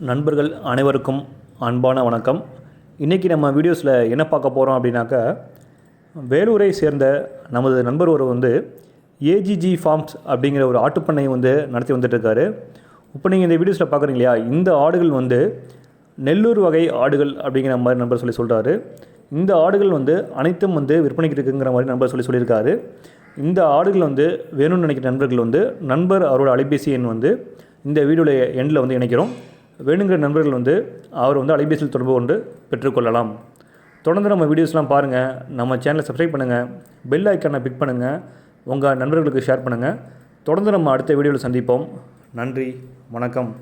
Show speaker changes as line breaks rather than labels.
நண்பர்கள் அனைவருக்கும் அன்பான வணக்கம். இன்றைக்கி நம்ம வீடியோஸில் என்ன பார்க்க போகிறோம் அப்படின்னாக்கா, வேலூரை சேர்ந்த நமது நண்பர் ஒரு ஏஜிஜி ஃபார்ம்ஸ் அப்படிங்கிற ஒரு ஆட்டுப்பண்ணை நடத்தி வந்துட்டுருக்காரு. இப்போ நீங்கள் இந்த வீடியோஸில் பார்க்குறீங்க இல்லையா, இந்த ஆடுகள் நெல்லூர் வகை ஆடுகள் அப்படிங்கிற மாதிரி நண்பர் சொல்கிறாரு. இந்த ஆடுகள் அனைத்தும் விற்பனைக்கு இருக்குங்கிற மாதிரி நண்பர் சொல்லியிருக்காரு. இந்த ஆடுகள் வேணும்னு நினைக்கிற நண்பர்கள் நண்பர் அவரோட அலைபேசி எண் இந்த வீடியோவில் எண்டில் இணைக்கிறோம். வேணுங்கிற நண்பர்கள் அவர் அலைபேசியில் தொடர்பு கொண்டு பெற்றுக்கொள்ளலாம். தொடர்ந்து நம்ம வீடியோஸ்லாம் பாருங்கள். நம்ம சேனலை சப்ஸ்கிரைப் பண்ணுங்கள், பெல் ஐக்கானை பிக் பண்ணுங்கள், உங்கள் நண்பர்களுக்கு ஷேர் பண்ணுங்கள். தொடர்ந்து நம்ம அடுத்த வீடியோவில் சந்திப்போம். நன்றி, வணக்கம்.